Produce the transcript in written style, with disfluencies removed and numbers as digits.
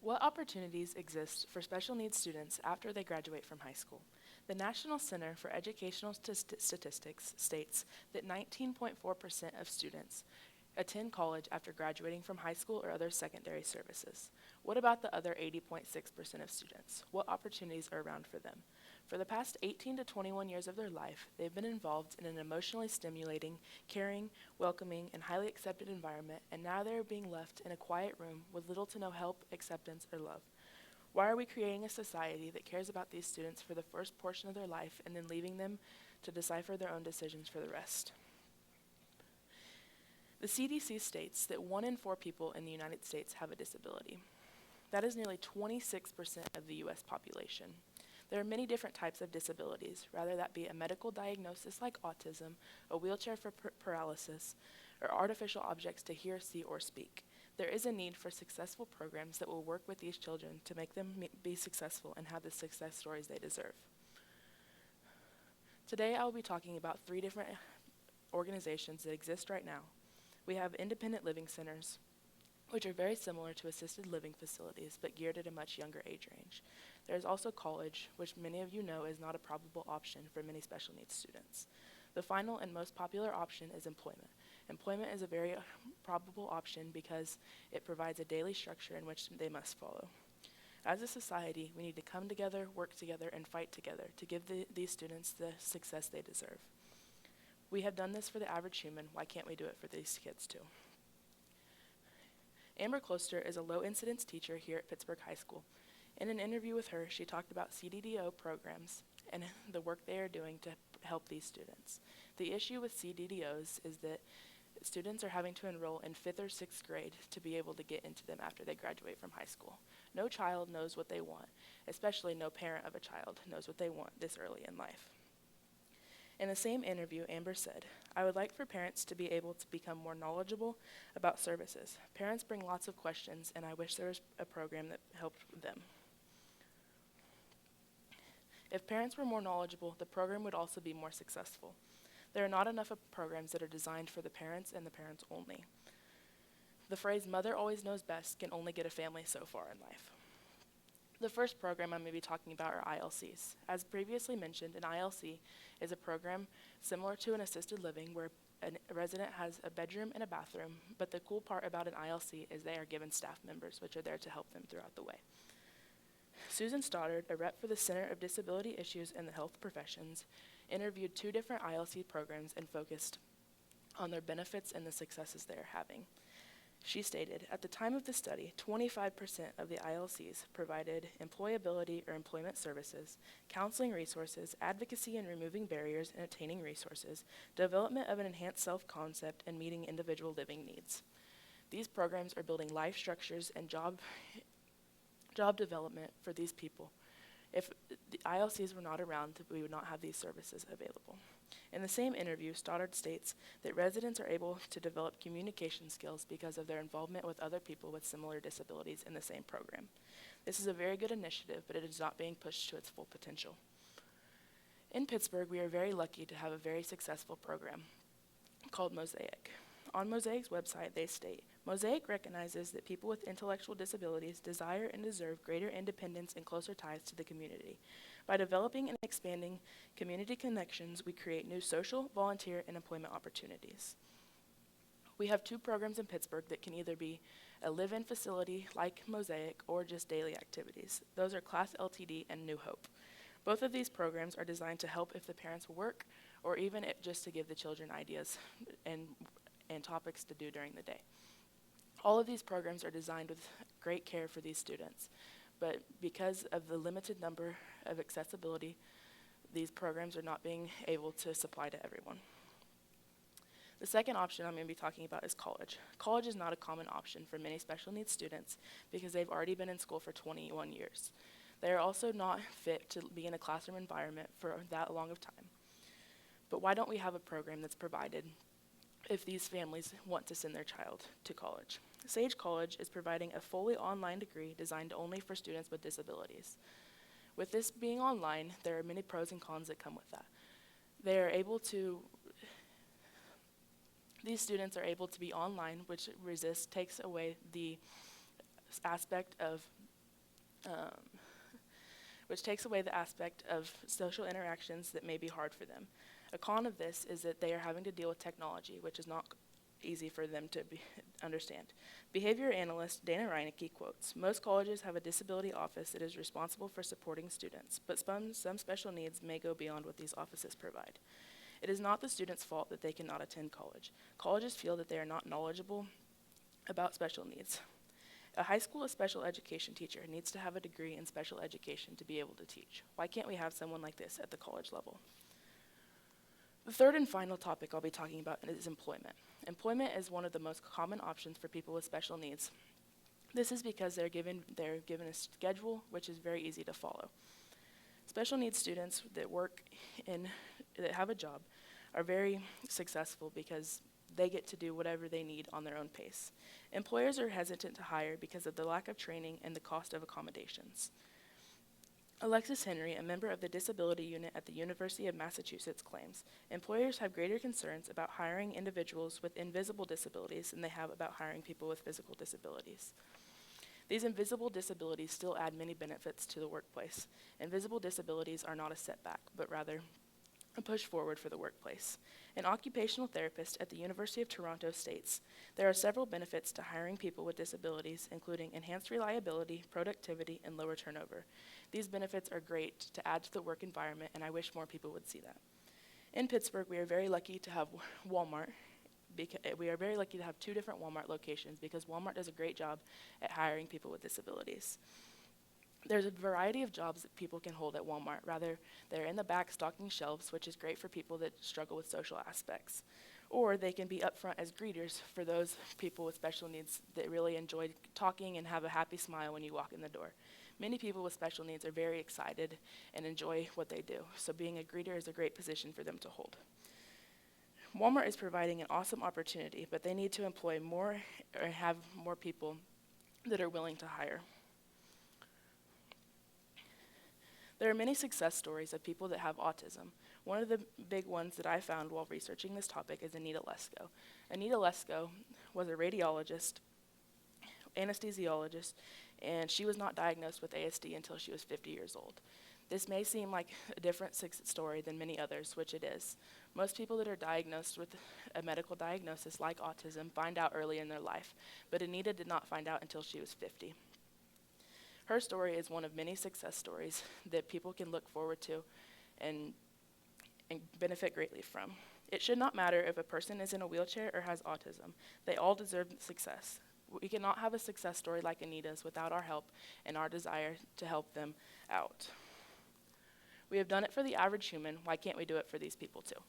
What opportunities exist for special needs students after they graduate from high school? The National Center for Educational Statistics states that 19.4% of students attend college after graduating from high school or other secondary services. What about the other 80.6% of students? What opportunities are around for them? For the past 18 to 21 years of their life, they've been involved in an emotionally stimulating, caring, welcoming, and highly accepted environment, and now they're being left in a quiet room with little to no help, acceptance, or love. Why are we creating a society that cares about these students for the first portion of their life and then leaving them to decipher their own decisions for the rest? The CDC states that 1 in 4 people in the United States have a disability. That is nearly 26% of the US population. There are many different types of disabilities, whether that be a medical diagnosis like autism, a wheelchair for paralysis, or artificial objects to hear, see, or speak. There is a need for successful programs that will work with these children to make them be successful and have the success stories they deserve. Today I will be talking about 3 different organizations that exist right now. We have independent living centers, which are very similar to assisted living facilities, but geared at a much younger age range. There is also college, which many of you know is not a probable option for many special needs students. The final and most popular option is employment. Employment is a very probable option because it provides a daily structure in which they must follow. As a society, we need to come together, work together, and fight together to give these students the success they deserve. We have done this for the average human. Why can't we do it for these kids too? Amber Closter is a low-incidence teacher here at Pittsburgh High School. In an interview with her, she talked about CDDO programs and the work they are doing to help these students. The issue with CDDOs is that students are having to enroll in 5th or 6th grade to be able to get into them after they graduate from high school. No child knows what they want, especially no parent of a child knows what they want this early in life. In the same interview, Amber said, "I would like for parents to be able to become more knowledgeable about services. Parents bring lots of questions, and I wish there was a program that helped them." If parents were more knowledgeable, the program would also be more successful. There are not enough programs that are designed for the parents and the parents only. The phrase "mother always knows best" can only get a family so far in life. The first program I'm going to be talking about are ILCs. As previously mentioned, an ILC is a program similar to an assisted living where a resident has a bedroom and a bathroom, but the cool part about an ILC is they are given staff members, which are there to help them throughout the way. Susan Stoddard, a rep for the Center of Disability Issues and the Health Professions, interviewed 2 different ILC programs and focused on their benefits and the successes they are having. She stated, "At the time of the study, 25% of the ILCs provided employability or employment services, counseling resources, advocacy and removing barriers and attaining resources, development of an enhanced self-concept, and meeting individual living needs. These programs are building life structures and job development for these people. If the ILCs were not around, we would not have these services available." In the same interview, Stoddard states that residents are able to develop communication skills because of their involvement with other people with similar disabilities in the same program. This is a very good initiative, but it is not being pushed to its full potential. In Pittsburgh, we are very lucky to have a very successful program called Mosaic. On Mosaic's website, they state, "Mosaic recognizes that people with intellectual disabilities desire and deserve greater independence and closer ties to the community. By developing and expanding community connections, we create new social, volunteer, and employment opportunities." We have 2 programs in Pittsburgh that can either be a live-in facility like Mosaic or just daily activities. Those are Class LTD and New Hope. Both of these programs are designed to help if the parents work or even just to give the children ideas and topics to do during the day. All of these programs are designed with great care for these students, but because of the limited number of accessibility, these programs are not being able to supply to everyone. The second option I'm going to be talking about is college. College is not a common option for many special needs students because they've already been in school for 21 years. They are also not fit to be in a classroom environment for that long of time. But why don't we have a program that's provided if these families want to send their child to college? Sage College is providing a fully online degree designed only for students with disabilities. With this being online, there are many pros and cons that come with that. These students are able to be online, which takes away the aspect of um, which takes away the aspect of social interactions that may be hard for them. A con of this is that they are having to deal with technology, which is not easy for them to understand. Behavior analyst Dana Reinecke quotes, "Most colleges have a disability office that is responsible for supporting students, but some special needs may go beyond what these offices provide. It is not the student's fault that they cannot attend college. Colleges feel that they are not knowledgeable about special needs. A high school special education teacher needs to have a degree in special education to be able to teach. Why can't we have someone like this at the college level?" The third and final topic I'll be talking about is employment. Employment is one of the most common options for people with special needs. This is because they're given a schedule which is very easy to follow. Special needs students that have a job are very successful because they get to do whatever they need on their own pace. Employers are hesitant to hire because of the lack of training and the cost of accommodations. Alexis Henry, a member of the disability unit at the University of Massachusetts, claims, "Employers have greater concerns about hiring individuals with invisible disabilities than they have about hiring people with physical disabilities. These invisible disabilities still add many benefits to the workplace. Invisible disabilities are not a setback, but rather a push forward for the workplace." An occupational therapist at the University of Toronto states, "There are several benefits to hiring people with disabilities, including enhanced reliability, productivity, and lower turnover. These benefits are great to add to the work environment, and I wish more people would see that." In Pittsburgh, we are very lucky to have Walmart. We are very lucky to have 2 different Walmart locations because Walmart does a great job at hiring people with disabilities. There's a variety of jobs that people can hold at Walmart. Rather, they're in the back stocking shelves, which is great for people that struggle with social aspects. Or they can be up front as greeters for those people with special needs that really enjoy talking and have a happy smile when you walk in the door. Many people with special needs are very excited and enjoy what they do, so being a greeter is a great position for them to hold. Walmart is providing an awesome opportunity, but they need to employ more or have more people that are willing to hire. There are many success stories of people that have autism. One of the big ones that I found while researching this topic is Anita Lesko. Anita Lesko was a radiologist, anesthesiologist, and she was not diagnosed with ASD until she was 50 years old. This may seem like a different story than many others, which it is. Most people that are diagnosed with a medical diagnosis like autism find out early in their life, but Anita did not find out until she was 50. Her story is one of many success stories that people can look forward to and benefit greatly from. It should not matter if a person is in a wheelchair or has autism. They all deserve success. We cannot have a success story like Anita's without our help and our desire to help them out. We have done it for the average human. Why can't we do it for these people too?